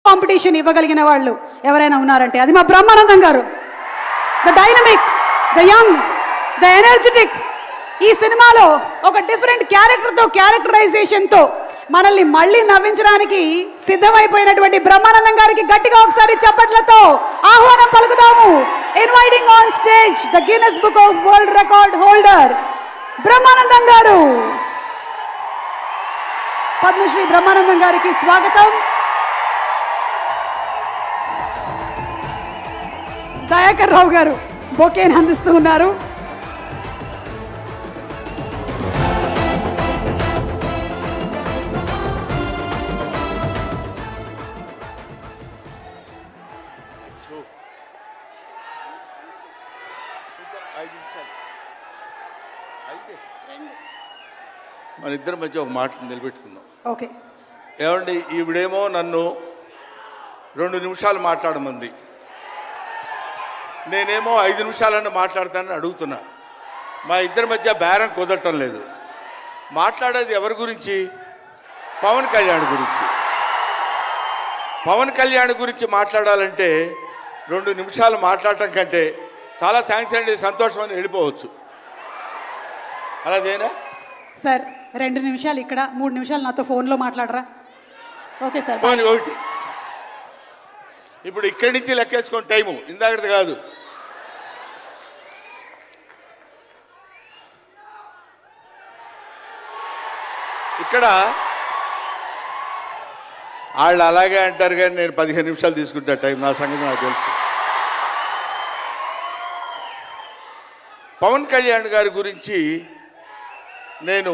Competition ఇవ్వగలిగిన వాళ్ళు ఎవరైనా ఉన్నారంటే అది మా బ్రహ్మానందం గారు. The dynamic, the young, the energetic. ఈ సినిమాలో ఒక డిఫరెంట్ క్యారెక్టర్తో, క్యారెక్టరైజేషన్తో మనల్ని మళ్ళీ నవ్వించడానికి సిద్ధమైపోయినటువంటి బ్రహ్మానందం గారికి గట్టిగా ఒకసారి చప్పట్లతో ఆహ్వానం పలుకుదాము. Inviting on stage the Guinness book of world record holder Brahmanandam గారు. పద్మశ్రీ బ్రహ్మానందం గారికి స్వాగతం. దయాకర్ రావు గారు బొకేని అందిస్తూ ఉన్నారు. మన ఇద్దరి మధ్య ఒక మాట నిలబెట్టుకుందాం. ఓకే. ఏమండి, ఈవిడేమో నన్ను 2 నిమిషాలు మాట్లాడమంది, నేనేమో 5 నిమిషాలన్నా మాట్లాడతానని అడుగుతున్నా. మా ఇద్దరి మధ్య బేరం కుదరటం లేదు. మాట్లాడేది ఎవరి గురించి? పవన్ కళ్యాణ్ గురించి. పవన్ కళ్యాణ్ గురించి మాట్లాడాలంటే 2 నిమిషాలు మాట్లాడటం కంటే చాలా థ్యాంక్స్ అండి, సంతోషం అని వెళ్ళిపోవచ్చు. అలా చేయనా సార్? 2 నిమిషాలు ఇక్కడ, 3 నిమిషాలు నాతో ఫోన్లో మాట్లాడరా? Okay sir. ఒకటి ఇప్పుడు ఇక్కడి నుంచి లెక్కేసుకొని టైము ఇందాకది కాదు. ఇక్కడ వాళ్ళు అలాగే అంటారు కానీ నేను 15 నిమిషాలు తీసుకుంటా టైం. నా సంగతి నాకు తెలుసు. పవన్ కళ్యాణ్ గారి గురించి నేను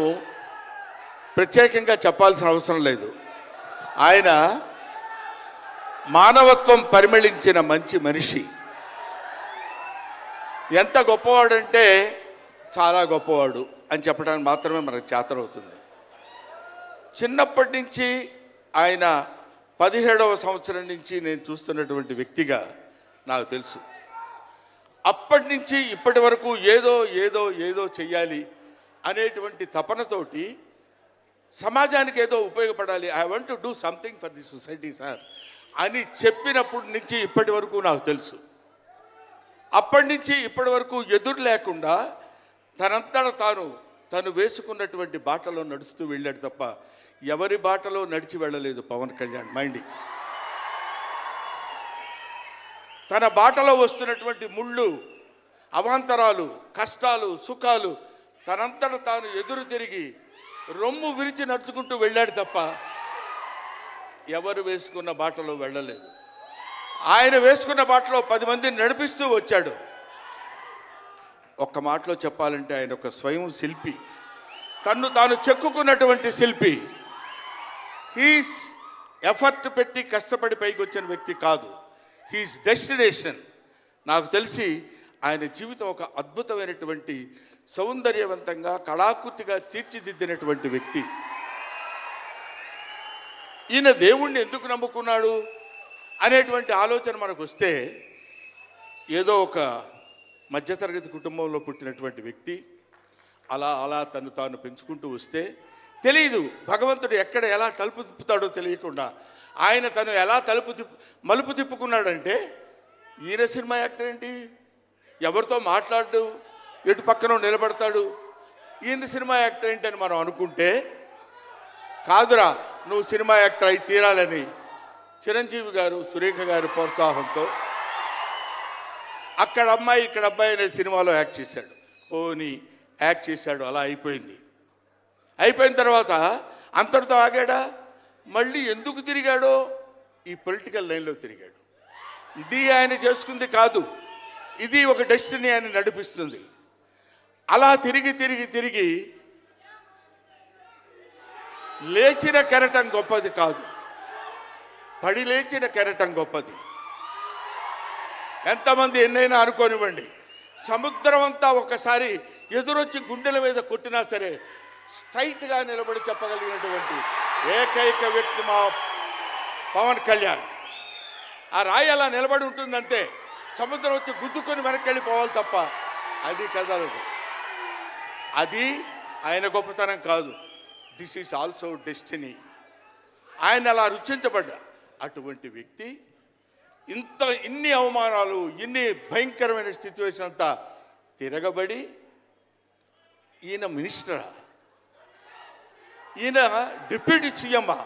ప్రత్యేకంగా చెప్పాల్సిన అవసరం లేదు. ఆయన మానవత్వం పరిమళించిన మంచి మనిషి. ఎంత గొప్పవాడంటే చాలా గొప్పవాడు అని చెప్పడానికి మాత్రమే మనకు చేతనవుతుంది. చిన్నప్పటి నుంచి ఆయన 17వ సంవత్సరం నుంచి నేను చూస్తున్నటువంటి వ్యక్తిగా నాకు తెలుసు. అప్పటి నుంచి ఇప్పటి వరకు ఏదో ఏదో ఏదో చెయ్యాలి అనేటువంటి తపనతోటి సమాజానికి ఏదో ఉపయోగపడాలి, I want to do something for the society sir అని చెప్పినప్పటి నుంచి ఇప్పటి వరకు నాకు తెలుసు. అప్పటి నుంచి ఇప్పటి వరకు ఎదురు లేకుండా తనంతట తను వేసుకున్నటువంటి బాటలో నడుస్తూ వెళ్ళాడు తప్ప ఎవరి బాటలో నడిచి వెళ్ళలేదు పవన్ కళ్యాణ్. మైండ్ తన బాటలో వస్తున్నటువంటి ముళ్ళు, అవాంతరాలు, కష్టాలు, సుఖాలు తనంతట తాను ఎదురు తిరిగి రొమ్ము విరిచి నడుచుకుంటూ వెళ్ళాడు తప్ప ఎవరు వేసుకున్న బాటలో వెళ్ళలేదు. ఆయన వేసుకున్న బాటలో 10 మందిని నడిపిస్తూ వచ్చాడు. ఒక్క మాటలో చెప్పాలంటే ఆయన ఒక స్వయం శిల్పి, తన్ను తాను చెక్కుకున్నటువంటి శిల్పి. హీస్ ఎఫర్ట్ పెట్టి కష్టపడి పైకి వచ్చిన వ్యక్తి కాదు, హీస్ డెస్టినేషన్. నాకు తెలిసి ఆయన జీవితం ఒక అద్భుతమైనటువంటి సౌందర్యవంతంగా కళాకృతిగా తీర్చిదిద్దినటువంటి వ్యక్తి. ఈయన దేవుణ్ణి ఎందుకు నమ్ముకున్నాడు అనేటువంటి ఆలోచన మనకు వస్తే, ఏదో ఒక మధ్యతరగతి కుటుంబంలో పుట్టినటువంటి వ్యక్తి అలా అలా తను తాను పెంచుకుంటూ వస్తే తెలియదు భగవంతుడు ఎక్కడ ఎలా తలుపు తిప్పుతాడో తెలియకుండా ఆయన తను ఎలా మలుపు తిప్పుకున్నాడంటే, ఈయన సినిమా యాక్టర్ ఏంటి, ఎవరితో మాట్లాడు, ఎటు పక్కన నిలబడతాడు, ఈయన సినిమా యాక్టర్ ఏంటి అని మనం అనుకుంటే, కాదురా నువ్వు సినిమా యాక్టర్ అయి తీరాలని చిరంజీవి గారు, సురేఖ గారి ప్రోత్సాహంతో అక్కడ అమ్మాయి ఇక్కడ అబ్బాయి అనే సినిమాలో యాక్ట్ చేశాడు. పోనీ యాక్ట్ చేశాడు, అలా అయిపోయింది. అయిపోయిన తర్వాత అంతటితో ఆగాడా? మళ్ళీ ఎందుకు తిరిగాడో ఈ పొలిటికల్ లైన్లో తిరిగాడు. ఇది ఆయన చేసుకుంది కాదు, ఇది ఒక డెస్టినీ ఆయన నడిపిస్తుంది. అలా తిరిగి తిరిగి తిరిగి లేచిన కెరటం గొప్పది కాదు, పడి లేచిన కెరటం గొప్పది. ఎంతమంది ఎన్నైనా అనుకోనివ్వండి, సముద్రం అంతా ఒకసారి ఎదురొచ్చి గుండెల మీద కొట్టినా సరే స్ట్రైట్గా నిలబడి చెప్పగలిగినటువంటి ఏకైక వ్యక్తి మా పవన్ కళ్యాణ్. ఆ రాయి అలా నిలబడి ఉంటుందంటే సముద్రం వచ్చి గుద్దుకొని వెనక్కి వెళ్ళిపోవాలి తప్ప అది కదలదు. అది ఆయన గొప్పతనం కాదు, దిస్ ఈజ్ ఆల్సో డెస్టినీ. ఆయన అలా రుచించబడ్డా, అటువంటి వ్యక్తి ఇన్ని అవమానాలు, ఇన్ని భయంకరమైన సిచ్యువేషన్ అంతా తిరగబడి ఈయన మినిస్టరా, ఈయన డిప్యూటీ సీఎమ్మా?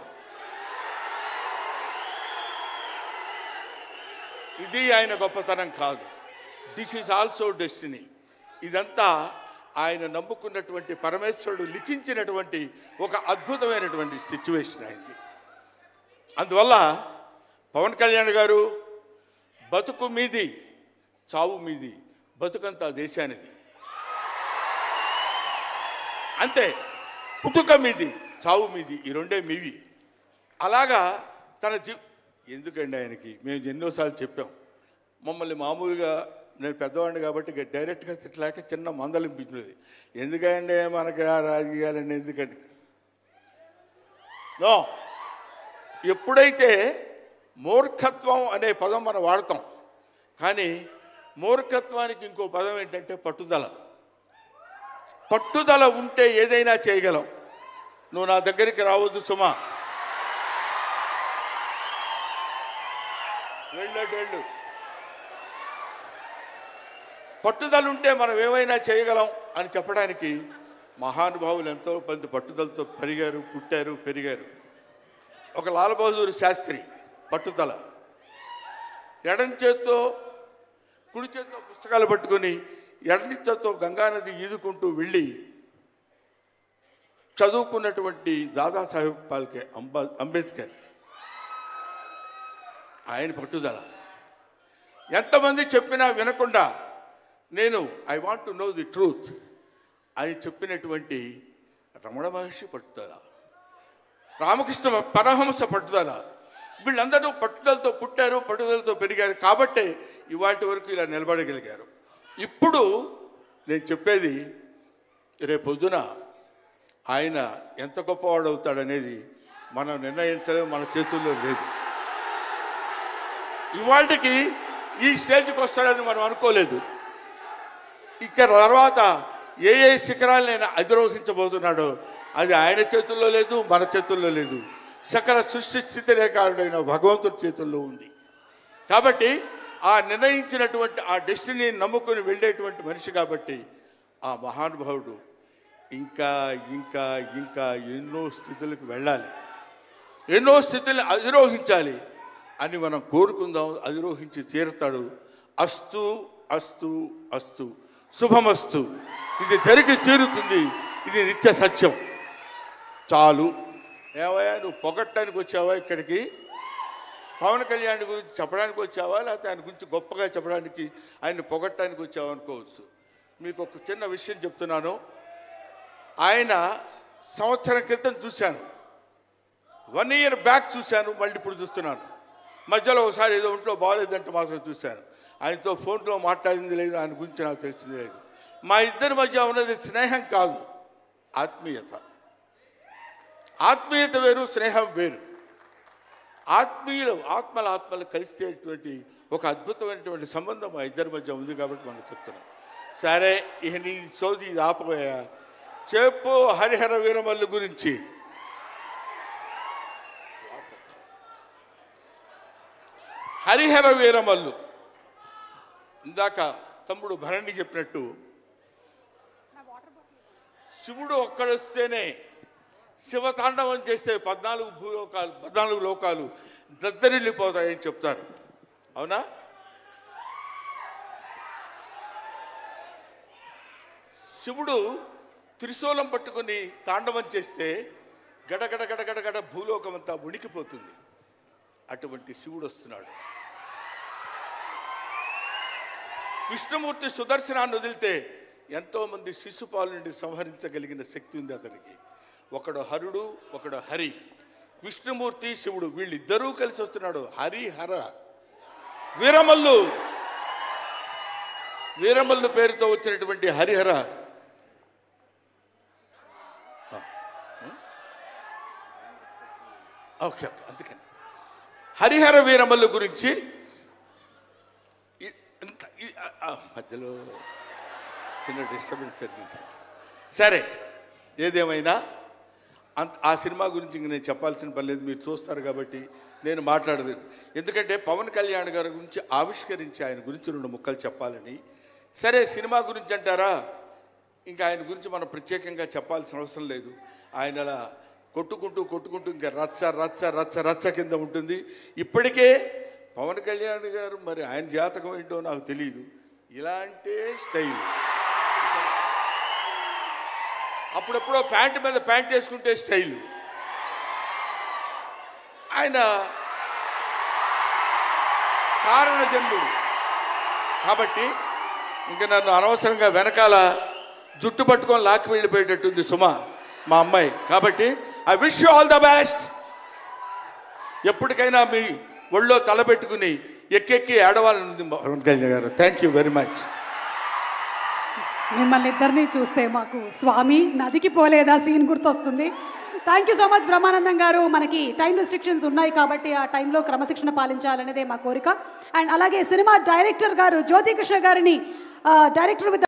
ఇది ఆయన గొప్పతనం కాదు. This is also destiny. ఇదంతా ఆయన నమ్ముకున్నటువంటి పరమేశ్వరుడు లిఖించినటువంటి ఒక అద్భుతమైనటువంటి సిచ్యువేషన్ అయింది. అందువల్ల పవన్ కళ్యాణ్ గారు బతుకు మీది, చావు మీది, బతుకంతా దేశానిది. అంతే, పుట్టుక మీది, చావు మీది, ఈ రెండే మీవి. అలాగా తన ఎందుకండి ఆయనకి మేము ఎన్నోసార్లు చెప్పాం. మమ్మల్ని మామూలుగా, నేను పెద్దవాడిని కాబట్టి డైరెక్ట్గా తిట్టలేక చిన్న మందలింపించినది. ఎందుకండి మనకి ఆ రాజకీయాలండి, ఎందుకండి? నో, ఎప్పుడైతే మూర్ఖత్వం అనే పదం మనం వాడతాం, కానీ మూర్ఖత్వానికి ఇంకో పదం ఏంటంటే పట్టుదల. పట్టుదల ఉంటే ఏదైనా చేయగలం. నువ్వు నా దగ్గరికి రావద్దు సుమా, వెళ్ళు. పట్టుదల ఉంటే మనం ఏమైనా చేయగలం అని చెప్పడానికి మహానుభావులు ఎంతో మంది పట్టుదలతో పుట్టారు, పెరిగారు. ఒక లాల్ బహదూర్ శాస్త్రి పట్టుదల, ఎడం చేత్తో కుడి చేత్తో పుస్తకాలు పట్టుకొని ఎడని చేత్తో గంగానది ఈదుకుంటూ వెళ్ళి చదువుకున్నటువంటి దాదాసాహెబ్ ఫాల్కే అంబేద్కర్, ఆయన పట్టుదల. ఎంతమంది చెప్పినా వినకుండా నేను I want to know the truth అని చెప్పినటువంటి రమణ మహర్షి పట్టుదల, రామకృష్ణ పరమహంస పట్టుదల. వీళ్ళందరూ పట్టుదలతో పుట్టారు, పట్టుదలతో పెరిగారు. కాబట్టే ఇవాటి వరకు ఇలా నిలబడగలిగారు. ఇప్పుడు నేను చెప్పేది, రేపొద్దున ఆయన ఎంత గొప్పవాడు అవుతాడనేది మనం నిర్ణయించలేము, మన చేతుల్లో లేదు. ఇవాళకి ఈ స్టేజ్కి వస్తాడని మనం అనుకోలేదు. ఇక తర్వాత ఏ శిఖరాలను ఆయన అధిరోహించబోతున్నాడో అది ఆయన చేతుల్లో లేదు, మన చేతుల్లో లేదు. సకల సృష్టి స్థితి రేఖారుడైన భగవంతుడి చేతుల్లో ఉంది. కాబట్టి ఆ నిర్ణయించినటువంటి ఆ డెస్టినీని నమ్ముకొని వెళ్ళేటువంటి మనిషి కాబట్టి ఆ మహానుభావుడు ఇంకా ఇంకా ఇంకా ఎన్నో స్థితులకు వెళ్ళాలి, ఎన్నో స్థితులను అధిరోహించాలి అని మనం కోరుకుందాం. అధిరోహించి తీరుతాడు. అస్తు అస్తు అస్తు, శుభమస్తు. ఇది జరిగి తీరుతుంది, ఇది నిత్య సత్యం. చాలు. ఏవయ్యా, నువ్వు పొగట్టడానికి వచ్చావా ఇక్కడికి? పవన్ కళ్యాణ్ గురించి చెప్పడానికి వచ్చావా, లేకపోతే ఆయన గురించి గొప్పగా చెప్పడానికి, ఆయన్ని పొగట్టడానికి వచ్చావా అనుకోవచ్చు. మీకు ఒక చిన్న విషయం చెప్తున్నాను. ఆయన సంవత్సరం క్రితం చూశాను, 1 year బ్యాక్ చూశాను, మళ్ళీ ఇప్పుడు చూస్తున్నాను. మధ్యలో ఒకసారి ఏదో ఒంట్లో బాగోలేదంటే మాత్రం చూశాను. ఆయనతో ఫోన్లో మాట్లాడింది లేదు, ఆయన గురించి నాకు తెలిసింది లేదు. మా ఇద్దరి మధ్య ఉన్నది స్నేహం కాదు, ఆత్మీయత. ఆత్మీయత వేరు, స్నేహం వేరు. ఆత్మలు కలిసేటువంటి ఒక అద్భుతమైనటువంటి సంబంధం మా ఇద్దరి మధ్య ఉంది కాబట్టి మనం చెప్తున్నాం. సరే, ఇక నీ సోది ఇది ఆపబోయా. చెప్పు హరిహర వీరమల్లు గురించి. హరిహర వీరమల్లు ఇందాక తమ్ముడు భరణి చెప్పినట్టు, శివుడు ఒక్కడొస్తేనే, శివతాండవం చేస్తే 14 లోకాలు దద్దరిల్లిపోతాయని చెప్తారు. అవునా? శివుడు త్రిశూలం పట్టుకుని తాండవం చేస్తే గడగడ గడగడగడ భూలోకం అంతా ఉణికిపోతుంది. అటువంటి శివుడు వస్తున్నాడు. విష్ణుమూర్తి సుదర్శనాన్ని వదిలితే ఎంతోమంది శిశుపాలు నుండి సంహరించగలిగిన శక్తి ఉంది అతనికి. ఒకడు హరుడు, ఒకడు హరి. విష్ణుమూర్తి, శివుడు వీళ్ళిద్దరూ కలిసి వస్తున్నాడు. హరిహర వీరమల్లు పేరుతో వచ్చినటువంటి హరిహర ఓకే, అందుకని హరిహర వీరమల్లు గురించి మధ్యలో చిన్న డిస్టర్బెన్స్ జరిగింది. సరే, ఏదేమైనా ఆ సినిమా గురించి ఇంక నేను చెప్పాల్సిన పని లేదు, మీరు చూస్తారు కాబట్టి నేను మాట్లాడదు. ఎందుకంటే పవన్ కళ్యాణ్ గారి గురించి ఆవిష్కరించి ఆయన గురించి 2 ముక్కలు చెప్పాలని. సరే, సినిమా గురించి అంటారా, ఇంకా ఆయన గురించి మనం ప్రత్యేకంగా చెప్పాల్సిన అవసరం లేదు. ఆయన అలా కొట్టుకుంటూ ఇంకా రచ్చ రచ్చ రచ్చ రచ్చ కింద ఉంటుంది. ఇప్పటికే పవన్ కళ్యాణ్ గారు మరి ఆయన జాతకం ఏంటో నాకు తెలియదు, ఇలాంటి స్టైల్. అప్పుడప్పుడో ప్యాంటు మీద ప్యాంట్ వేసుకుంటే స్టైలు. ఆయన కారణ జన్ముడు కాబట్టి ఇంకా నన్ను అనవసరంగా వెనకాల జుట్టు పట్టుకొని లాక్కి వెళ్ళిపోయేటట్టుంది సుమా మా అమ్మాయి. కాబట్టి I wish you all the best. ఎప్పటికైనా మీ ఒళ్ళో తలపెట్టుకుని ఎక్కెక్కి ఏడవాలని పవన్ కళ్యాణ్ గారు. Thank you very much. మిమ్మల్ని ఇద్దరిని చూస్తే మాకు స్వామి నదికి పోలేదా సీన్ గుర్తొస్తుంది. Thank you so much Brahmanandam గారు. మనకి టైం రెస్ట్రిక్షన్స్ ఉన్నాయి కాబట్టి ఆ టైంలో క్రమశిక్షణ పాలించాలనేదే మా కోరిక. అండ్ అలాగే సినిమా డైరెక్టర్ గారు జ్యోతి కృష్ణ గారిని డైరెక్టర్ విత్